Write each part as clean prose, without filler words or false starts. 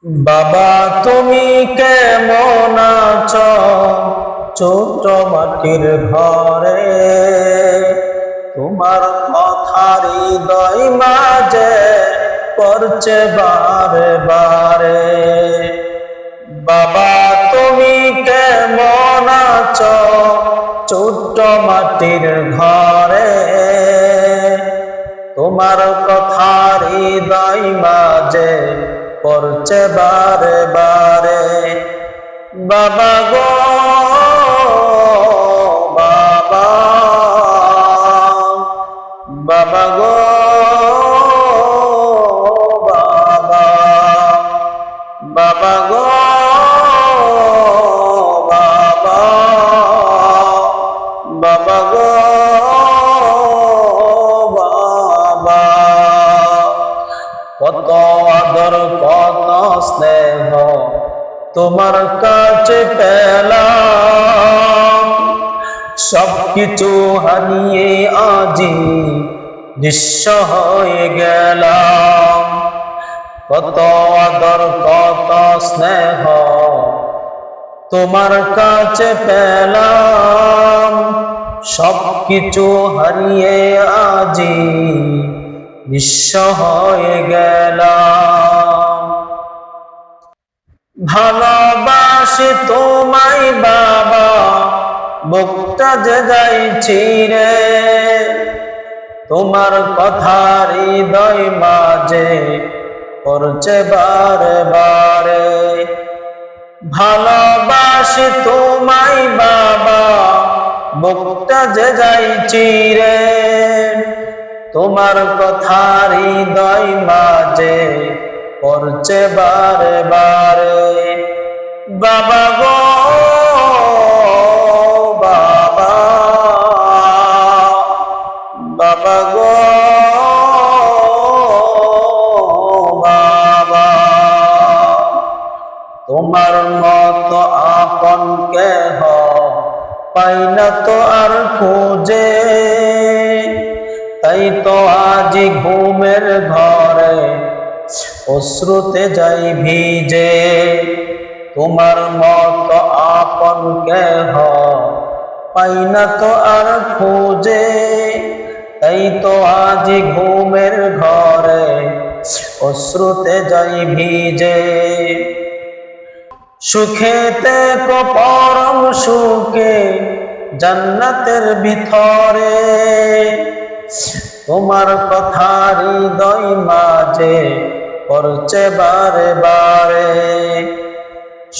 বাবা তুমি কেমন আছো ছোট মাটির ঘরে, তোমার কথা হৃদয় মাঝে পড়ছে বারে বারে। বাবা তুমি কেমন আছো ছোট মাটির ঘরে, তোমার কথা হৃদয় মাঝে পড়ছে বারে বারে। বাবা গো বাবা, বাবা গো বাবা, বাবা গো বাবা, বাবা গো বাবা। কত আদর কত স্নেহ তোমার কাছে পেলাম, সবকিছু হারিয়ে আজি নিঃস্ব হয়ে গেলাম। কত আদর কত স্নেহ তোমার কাছে পেলাম, সবকিছু হারিয়ে আজি নিঃস্ব হয়ে গেলাম। ভালোবাসি তোমায় বাবা, বুকটা যে যাইছি রে, তোমার কথা হৃদয় মাঝে পড়ছে বারে বারে। ভালোবাসি তোমায় বাবা, বুকটা যে যাইছি রে, তোমার কথা হৃদয় মাঝে পড়ছে বারে বারে। বাবা গো বাবা, বাবা গো বাবা, তোমার মতো আপন কেহ পাই না তো আর খুঁজে, তাই তো আজি ঘুমের ঘরে অশ্রুতে যাই ভিজে। তোমার মতো আপন কেহ পাই না তো আর খুঁজে, তাই তো আজি ঘুমের ঘরে অশ্রুতে যাই ভিজে। সুখেতে কো পরম সুখে জান্নাতের ভিতরে, তোমার কথা হৃদয় মাঝে পড়ছে বারে বারে।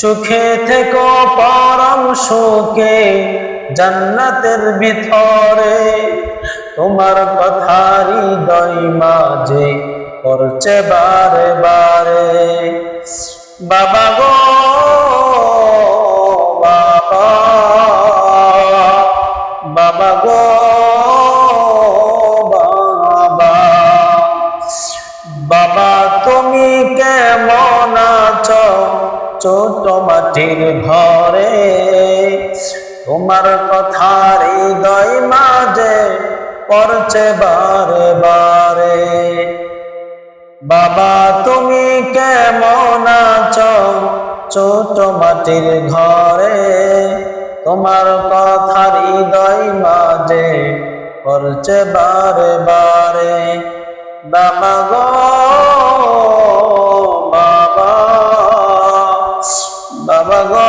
সুখে থেকো পরম সুখে জান্নাতের ভিতরে, তোমার কথা হৃদয় মাঝে পড়ছে বারে বারে। বাবা গো বাবা, বাবা গো বাবা, বাবা তুমি কেমন আছো ছোট মাটির ঘরে, তোমার কথা হৃদয় মাঝে পড়ছে বারে বারে। বাবা তুমি কেমন আছো ছোট মাটির ঘরে, তোমার কথা হৃদয় মাঝে পড়ছে বারে বারে। বাবা গো বাবা, বাবা গো